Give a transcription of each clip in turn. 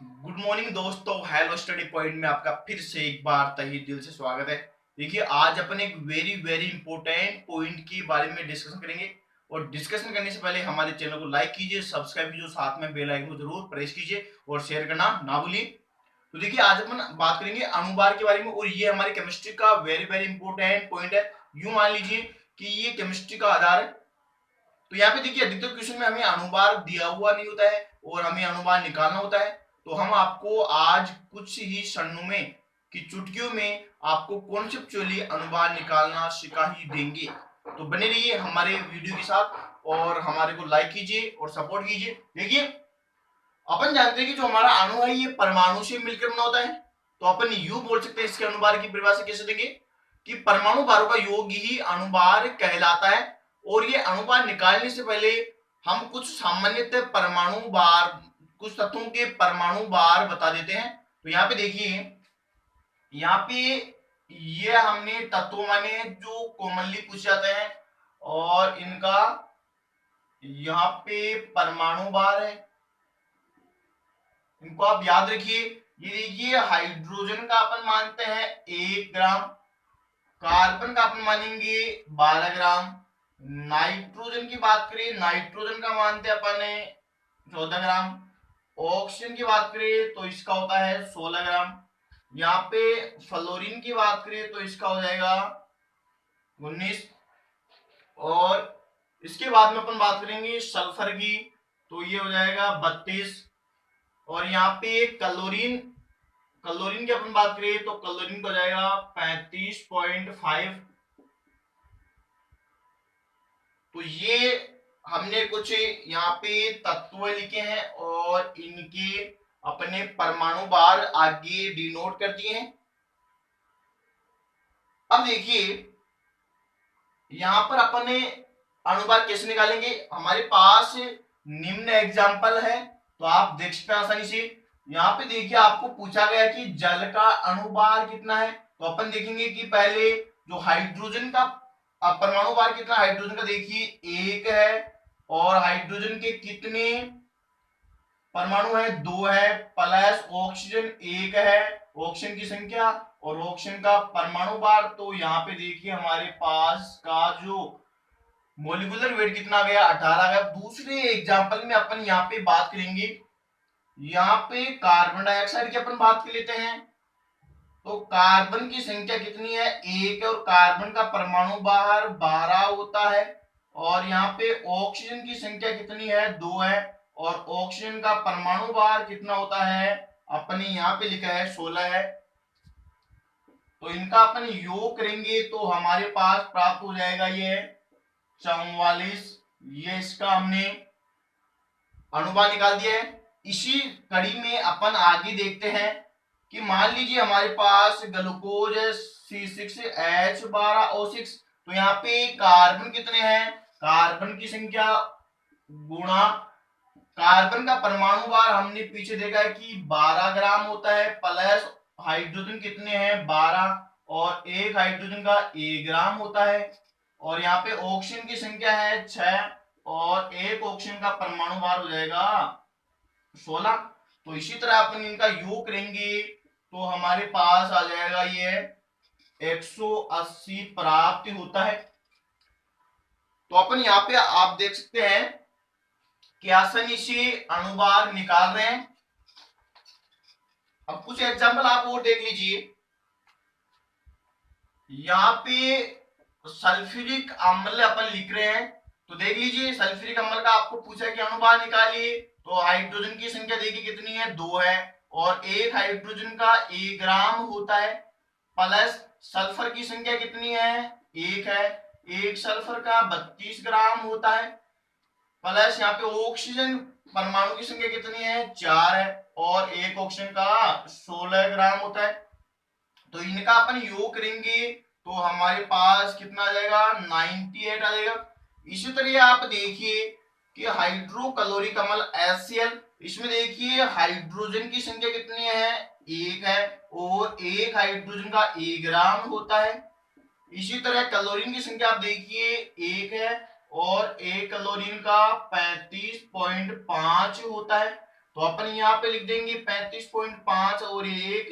Good morning दोस्तों, hello study point में आपका फिर से एक बार तहे दिल से स्वागत है। देखिए, आज अपन एक वेरी वेरी इंपॉर्टेंट पॉइंट के बारे में डिस्कशन करेंगे। और डिस्कशन करने से पहले हमारे चैनल को लाइक कीजिए, सब्सक्राइब कीजिए, साथ में बेल आइकन को जरूर प्रेस कीजिए और शेयर करना ना भूलिए। तो देखिए, आज अपन बात करेंगे अणुभार के बारे में और ये हमारी केमिस्ट्री का वेरी वेरी इंपॉर्टेंट पॉइंट है। यूं मान लीजिए कि ये केमिस्ट्री का आधार है। तो यहाँ पे देखिए, अधिकतर क्वेश्चन में हमें अनुभार दिया हुआ नहीं होता है और हमें अनुभार निकालना होता है। तो हम आपको आज कुछ ही क्षणों में की चुटकियों में आपको कॉन्सेप्चुअली अनुभार निकालना सिखा ही देंगे। तो बने रहिए हमारे वीडियो के साथ और हमारे को लाइक कीजिए और सपोर्ट कीजिए। देखिए, अपन जानते हैं कि जो हमारा अणु है ये परमाणु से मिलकर बना होता है। तो अपन यूं बोल सकते हैं इसके अनुभार की परिभाषा कैसे देंगे कि परमाणु भारों का योग ही अणुभार कहलाता है। और ये अणुभार निकालने से पहले हम कुछ सामान्यतः परमाणु भार, कुछ तत्वों के परमाणु भार बता देते हैं। तो यहाँ पे देखिए, यहाँ पे ये हमने तत्व माने जो कॉमनली पूछे जाते हैं और इनका यहाँ पे परमाणु भार है, इनको आप याद रखिए। ये देखिए, हाइड्रोजन का अपन मानते हैं 1 ग्राम, कार्बन का अपन मानेंगे 12 ग्राम, नाइट्रोजन की बात करें, नाइट्रोजन का मानते हैं अपन 14 ग्राम, ऑक्सीजन की बात करें तो इसका होता है 16 ग्राम। यहाँ पे फ्लोरीन की बात करें तो इसका हो जाएगा 19। और इसके बाद में अपन बात करेंगे सल्फर की, तो ये हो जाएगा 32। और यहाँ पे क्लोरीन, क्लोरीन की अपन बात करें तो क्लोरीन का हो जाएगा 35.5। तो ये हमने कुछ यहाँ पे तत्व लिखे हैं और इनके अपने परमाणु भार आगे डिनोट कर दिए हैं। अब देखिए, यहाँ पर अपने अणुभार कैसे निकालेंगे। हमारे पास निम्न एग्जाम्पल है, तो आप देख सकते हैं आसानी से। यहाँ पे देखिए, आपको पूछा गया कि जल का अणुभार कितना है। तो अपन देखेंगे कि पहले जो हाइड्रोजन का परमाणु भार कितना, हाइड्रोजन का देखिए 1 है। और हाइड्रोजन के कितने परमाणु है, 2 है। प्लस ऑक्सीजन 1 है, ऑक्सीजन की संख्या और ऑक्सीजन का परमाणु भार। तो यहाँ पे देखिए हमारे पास का जो मोलिकुलर वेट कितना गया, 18 गया। दूसरे एग्जांपल में अपन यहाँ पे बात करेंगे, यहाँ पे कार्बन डाइऑक्साइड की अपन बात कर लेते हैं। तो कार्बन की संख्या कितनी है, 1 है और कार्बन का परमाणु भार 12 होता है। और यहाँ पे ऑक्सीजन की संख्या कितनी है, 2 है और ऑक्सीजन का परमाणु भार कितना होता है, अपने यहाँ पे लिखा है 16 है। तो इनका अपन योग करेंगे तो हमारे पास प्राप्त हो जाएगा ये 44। ये इसका हमने अणुभार निकाल दिया है। इसी कड़ी में अपन आगे देखते हैं कि मान लीजिए हमारे पास ग्लूकोज है C6H12O6। तो यहाँ पे कार्बन कितने हैं, कार्बन की संख्या गुणा कार्बन का परमाणु भार हमने पीछे देखा है कि 12 ग्राम होता है। प्लस हाइड्रोजन कितने हैं, 12 और एक हाइड्रोजन का 1 ग्राम होता है। और यहाँ पे ऑक्सीजन की संख्या है 6 और एक ऑक्सीजन का परमाणु भार हो जाएगा 16। तो इसी तरह अपन इनका योग करेंगे तो हमारे पास आ जाएगा ये 180 प्राप्त होता है। तो अपन यहाँ पे आप देख सकते हैं कि आसानी से अणुभार निकाल रहे हैं। अब कुछ एग्जांपल आप और देख लीजिए। यहाँ पे सल्फ्यूरिक अम्ल अपन लिख रहे हैं, तो देख लीजिए सल्फ्यूरिक अम्ल का आपको पूछा कि अणुभार निकालिए। तो हाइड्रोजन की संख्या देखिए कितनी है, 2 है और एक हाइड्रोजन का 1 ग्राम होता है। प्लस सल्फर की संख्या कितनी है, 1 है, एक सल्फर का 32 ग्राम होता है। प्लस यहाँ पे ऑक्सीजन परमाणु की संख्या कितनी है, 4 है और एक ऑक्सीजन का 16 ग्राम होता है। तो इनका अपन योग करेंगे तो हमारे पास कितना आ जाएगा, 98 आ जाएगा। इसी तरह आप देखिए कि हाइड्रोक्लोरिक अम्ल HCl, इसमें देखिए हाइड्रोजन की संख्या कितनी है, 1 है और एक हाइड्रोजन का 1 ग्राम होता है। इसी तरह क्लोरीन की संख्या आप देखिए 1 है और एक क्लोरीन का 35.5 होता है। तो अपन यहाँ पे लिख देंगे 35.5 और ये एक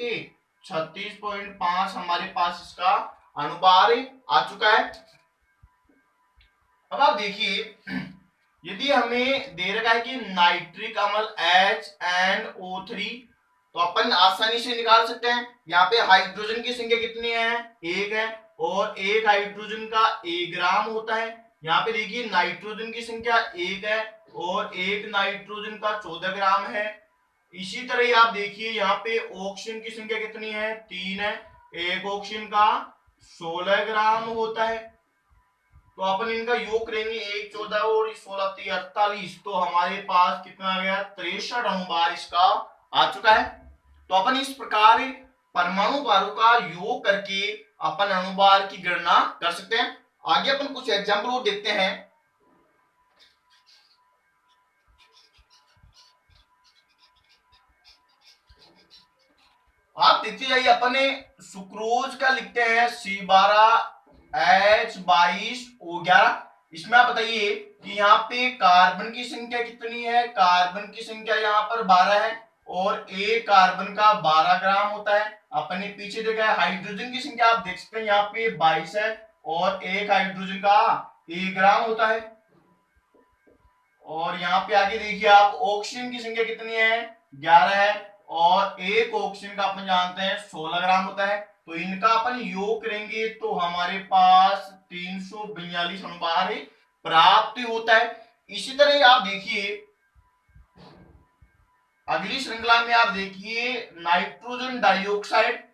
36.5 हमारे पास इसका अनुपात आ चुका है। अब आप देखिए, यदि हमें दे रखा है कि नाइट्रिक अम्ल HNO3, तो अपन आसानी से निकाल सकते हैं। यहाँ पे हाइड्रोजन की संख्या कितनी है, एक है, और एक हाइड्रोजन का 1 ग्राम होता है। यहाँ पे देखिए नाइट्रोजन की संख्या एक है और एक नाइट्रोजन का 14 ग्राम है। इसी तरह आप देखिए यहाँ पे ऑक्सीजन की संख्या कितनी है, 3 है, एक ऑक्सीजन का 16 ग्राम होता है। तो अपन इनका योग करेंगे, 1 14 और 16 48, तो हमारे पास कितना आ गया, 63 अनुभार इसका आ चुका है। तो अपन इस प्रकार परमाणु भारों का योग करके अपन अणुभार की गणना कर सकते हैं। आगे अपन कुछ एग्जाम्पल और देखते हैं। आप देखते जाइए, अपन सुक्रोज का लिखते हैं C12H22O11। इसमें आप बताइए कि यहाँ पे कार्बन की संख्या कितनी है, कार्बन की संख्या यहाँ पर 12 है और एक कार्बन का 12 ग्राम होता है। अपने पीछे देखा है हाइड्रोजन की संख्या, आप देख सकते हैं यहाँ पे 22 है और एक हाइड्रोजन का 1 ग्राम होता है। और यहाँ पे आगे देखिए आप, ऑक्सीजन की संख्या कितनी है, 11 है और एक ऑक्सीजन का अपन जानते हैं 16 ग्राम होता है। तो इनका अपन योग करेंगे तो हमारे पास 342 अनुभार प्राप्त होता है। इसी तरह आप देखिए अगली श्रृंखला में, आप देखिए नाइट्रोजन डाइऑक्साइड।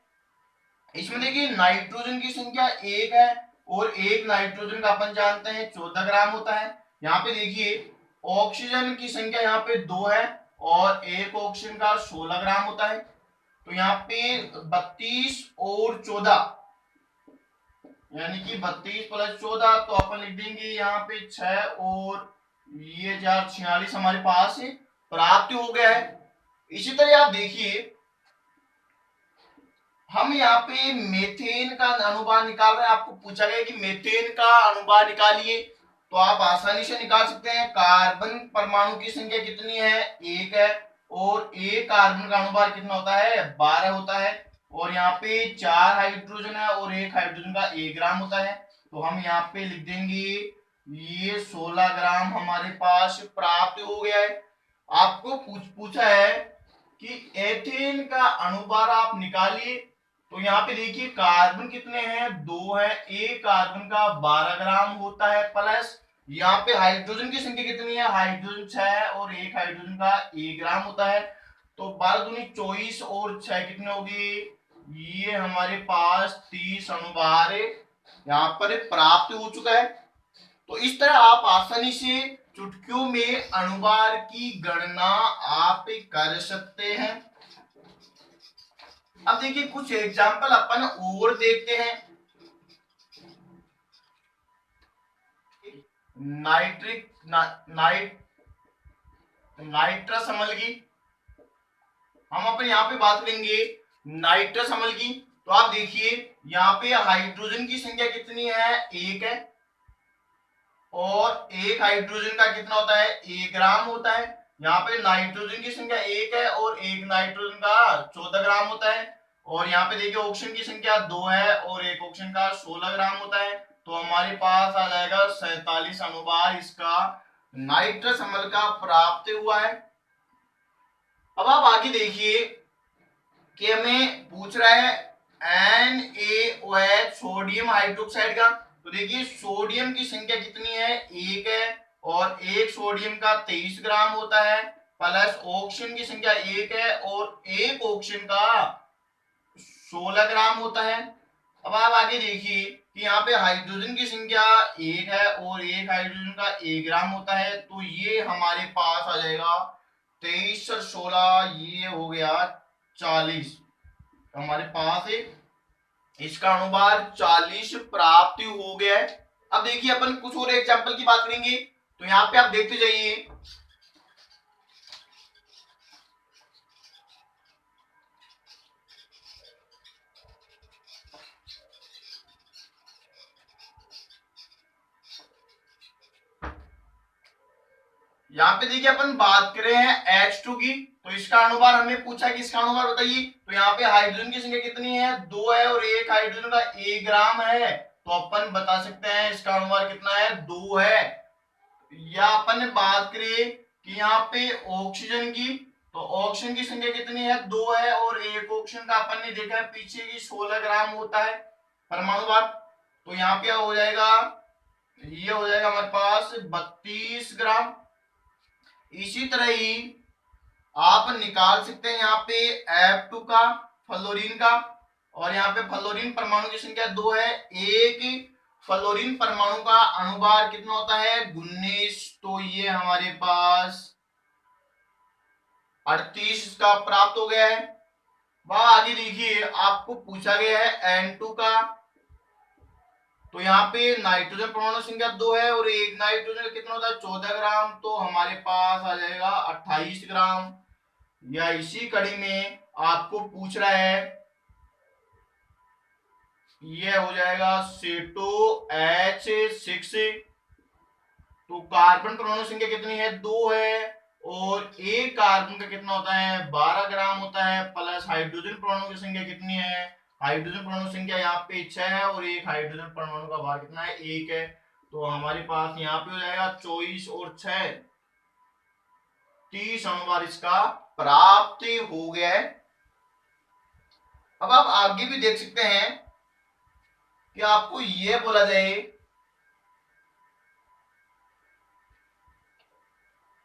इसमें देखिए नाइट्रोजन की संख्या एक है और एक नाइट्रोजन का अपन जानते हैं 14 ग्राम होता है। यहाँ पे देखिए ऑक्सीजन की संख्या यहाँ पे 2 है और एक ऑक्सीजन का 16 ग्राम होता है। तो यहाँ पे 32 और 14 यानी कि 32 प्लस 14, तो अपन लिख देंगे यहाँ पे 6 और ये 46 हमारे पास प्राप्त हो गया है। इसी तरह आप देखिए हम यहाँ पे मेथेन का अनुपात निकाल रहे हैं। आपको पूछा गया कि मेथेन का अनुपात निकालिए, तो आप आसानी से निकाल सकते हैं। कार्बन परमाणु की संख्या कितनी है, एक है और एक कार्बन का अनुपात कितना होता है, 12 होता है। और यहाँ पे 4 हाइड्रोजन है और एक हाइड्रोजन का 1 ग्राम होता है। तो हम यहाँ पे लिख देंगे ये 16 ग्राम हमारे पास प्राप्त हो गया है। आपको पूछा है कि एथेन का अनुपात आप निकालिए, तो यहाँ पे देखिए कार्बन कितने हैं, 2 है, एक कार्बन का 12 ग्राम होता है, प्लस यहाँ पे हाइड्रोजन की संख्या कितनी है, हाइड्रोजन 6 है और एक हाइड्रोजन का 1 ग्राम होता है। तो 12 दूनी 24 और 6 कितने होगी, ये हमारे पास 30 अनुभार यहाँ पर प्राप्त हो चुका है। तो इस तरह आप आसानी से चुटकियों में अनुभार की गणना आप कर सकते हैं। अब देखिए कुछ एग्जाम्पल अपन और देखते हैं। नाइट्रस अम्ल की हम अपन यहाँ पे बात करेंगे, नाइट्रस अम्ल की। तो आप देखिए यहाँ पे हाइड्रोजन की संख्या कितनी है, एक है और एक हाइड्रोजन का कितना होता है, 1 ग्राम होता है। यहाँ पे नाइट्रोजन की संख्या एक है और एक नाइट्रोजन का 14 ग्राम होता है। और यहाँ पे देखिए ऑक्सीजन की संख्या 2 है और एक ऑक्सीजन का 16 ग्राम होता है। तो हमारे पास आ जाएगा 47 अनुभार इसका नाइट्रस अम्ल का प्राप्त हुआ है। अब आप आगे देखिए कि हमें पूछ रहा है NaOH सोडियम हाइड्रोक्साइड का। तो देखिए सोडियम की संख्या कितनी है, एक है और एक सोडियम का 23 ग्राम होता है, प्लस ऑक्सीजन की संख्या एक है और एक ऑक्सीजन का 16 ग्राम होता है। अब आप आगे देखिए कि यहाँ पे हाइड्रोजन की संख्या एक है और एक हाइड्रोजन का 1 ग्राम होता है। तो ये हमारे पास आ जाएगा 23 और 16, ये हो गया 40। तो हमारे पास इसका अनुभार 40 प्राप्त हो गया है। अब देखिए अपन कुछ और एग्जांपल की बात करेंगे। तो यहाँ पे आप देखते जाइए, यहाँ पे देखिए अपन बात कर रहे हैं H2 की। तो इसका अणुभार हमें पूछा कि इसका अणुभार बताइए। तो यहाँ पे हाइड्रोजन की संख्या कितनी है, 2 है और एक हाइड्रोजन का 1 ग्राम है, तो अपन बता सकते हैं इसका अणुभार कितना है, 2 है। या अपन ने बात करी कि यहाँ पे ऑक्सीजन की, तो ऑक्सीजन की संख्या कितनी है, 2 है और एक ऑक्सीजन का अपन ने देखा है पीछे की 16 ग्राम होता है परमाणु भार। तो यहाँ पे हो जाएगा, ये हो जाएगा हमारे पास 32 ग्राम। इसी तरह ही आप निकाल सकते हैं यहाँ पे F2 का, फ्लोरीन का, और यहाँ पे फ्लोरीन परमाणु की संख्या 2 है। एक फ्लोरीन परमाणु का अणुभार कितना होता है, 19, तो ये हमारे पास 38 का प्राप्त हो गया है। वह आगे देखिए आपको पूछा गया है N2 का, तो यहाँ पे नाइट्रोजन परमाणु संख्या 2 है और एक नाइट्रोजन कितना होता है, 14 ग्राम, तो हमारे पास आ जाएगा 28 ग्राम। या इसी कड़ी में आपको पूछ रहा है, ये हो जाएगा C2H6, तो कार्बन परमाणु संख्या कितनी है, 2 है और एक कार्बन का कितना होता है, 12 ग्राम होता है, प्लस हाइड्रोजन परमाणु की संख्या कितनी है, हाइड्रोजन परमाणु संख्या यहाँ पे 6 है और एक हाइड्रोजन परमाणु का भार कितना है, 1 है। तो हमारे पास यहाँ पे हो जाएगा 24 और 6, 30 अणुभार इसका प्राप्त हो गया है। अब आप आगे भी देख सकते हैं कि आपको यह बोला जाए,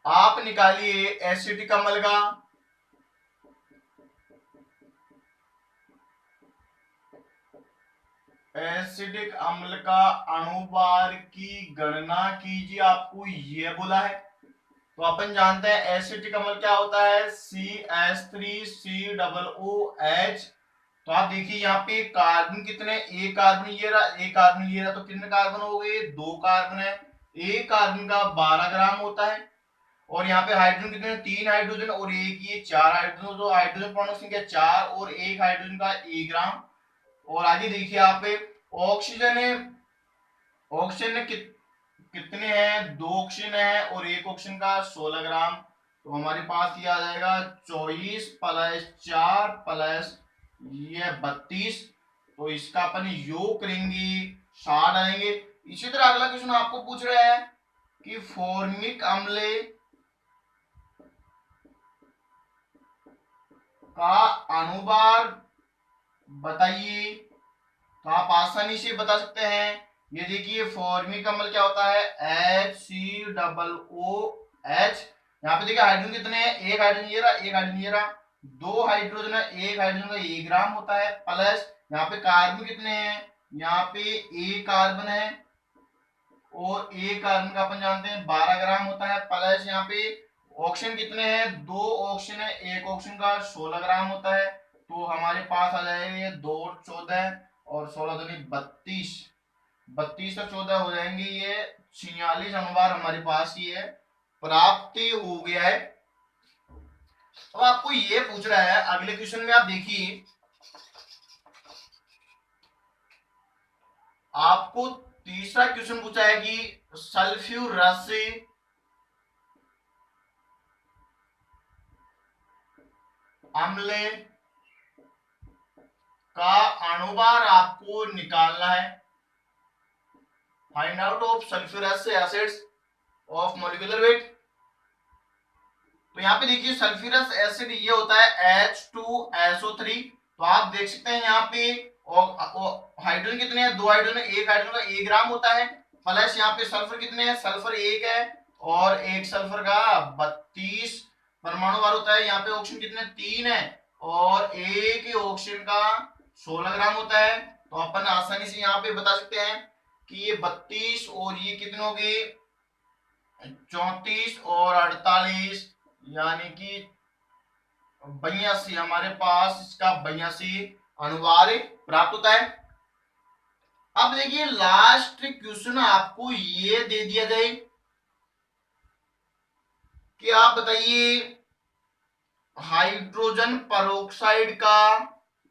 आप निकालिए एसिटिक अम्ल का, एसिडिक अम्ल का अणुभार की गणना कीजिए, आपको यह बोला है। तो अपन जानते हैं एसिटिक अम्ल क्या होता है, CH3COOH। तो आप देखिए यहाँ पे कार्बन कितने, एक कार्बन ये रहा, एक कार्बन ये रहा, तो कितने कार्बन हो गए, 2 कार्बन है। एक कार्बन का 12 ग्राम होता है और यहाँ पे हाइड्रोजन कितने, 3 हाइड्रोजन और एक ये 4 हाइड्रोजन, तो हाइड्रोजन परमाणु संख्या 4 और एक हाइड्रोजन का 1 ग्राम। और आगे देखिए यहाँ पे ऑक्सीजन है, ऑक्सीजन कितने हैं, 2 ऑक्सीजन है और एक ऑक्सीजन का 16 ग्राम, तो हमारे पास ये आ जाएगा 24 प्लस 4 प्लस ये 32, तो इसका अपन योग करेंगे 60 आएंगे। इसी तरह अगला क्वेश्चन आपको पूछ रहा है कि फॉर्मिक अम्ल का अणुभार बताइए, तो आप आसानी से बता सकते हैं। ये देखिए फॉर्मिक अम्ल क्या होता है, HCOOH। यहाँ पे देखिए हाइड्रोजन कितने हैं, एक हाइड्रोजन ये रहा, एक हाइड्रोजन ये रहा, 2 हाइड्रोजन है, एक हाइड्रोजन का 1 ग्राम होता है, प्लस यहाँ पे कार्बन कितने हैं, यहाँ पे एक कार्बन है और एक कार्बन का अपन जानते हैं 12 ग्राम होता है, प्लस यहाँ पे ऑक्सीजन कितने हैं, 2 ऑक्सीजन है, एक ऑक्सीजन का 16 ग्राम होता है, तो हमारे पास आ जाएगा ये 2 और 14 और 16 दूनी 32, 32 और 14 हो जाएंगे ये 46 अणुभार हमारे पास ये प्राप्त हो गया है। अब आपको ये पूछ रहा है अगले क्वेश्चन में, आप देखिए आपको तीसरा क्वेश्चन पूछा है कि सल्फ्यूरस अम्ल का अणुभार आपको निकालना है, find out of sulphurous acids of molecular weight. तो यहाँ पे देखिए सल्फ्यूरस एसिड ये होता है H2SO3, तो आप देख सकते हैं यहाँ पे हाइड्रोजन कितने हैं, 2 हाइड्रोजन, एक हाइड्रोजन का 1 ग्राम होता है, प्लस यहाँ पे सल्फर कितने हैं, सल्फर 1 है और एक सल्फर का 32 परमाणु भार होता है। यहाँ पे ऑक्सीजन कितने, 3 है और एक ऑक्सीजन का 16 ग्राम होता है, तो अपन आसानी से यहाँ पे बता सकते हैं कि ये 32 और ये कितने हो गए, 34 और 48, यानी कि 82, हमारे पास इसका 82 अणुभार प्राप्त होता है। अब देखिए लास्ट क्वेश्चन आपको ये दे दिया जाए कि आप बताइए हाइड्रोजन पेरोक्साइड का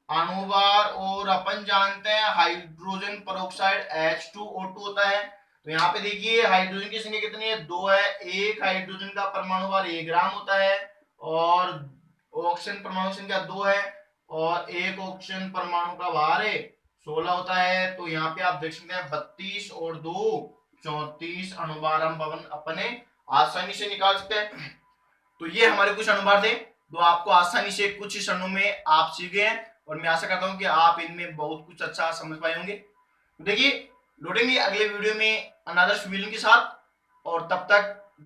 अणुभार, और अपन जानते हैं हाइड्रोजन पेरोक्साइड H2O2 होता है। तो यहाँ पे देखिए हाइड्रोजन की संख्या कितनी है, 2 है, एक हाइड्रोजन का परमाणु भार 1 ग्राम होता है और ऑक्सीजन परमाणु संख्या 2 है और एक ऑक्सीजन परमाणु का भार है 16 होता है। तो यहाँ पे आप देख सकते हैं 32 और 2 34 अणुभार हम अपने आसानी से निकाल सकते हैं। तो ये हमारे कुछ अणुभार थे जो आपको आसानी से कुछ क्षणों में आप सीख गए हैं और मैं आशा करता हूं कि आप इनमें बहुत कुछ अच्छा समझ पाए होंगे। तो देखिए लौटेंगे अगले वीडियो में अनदर विलन के साथ, और तब तक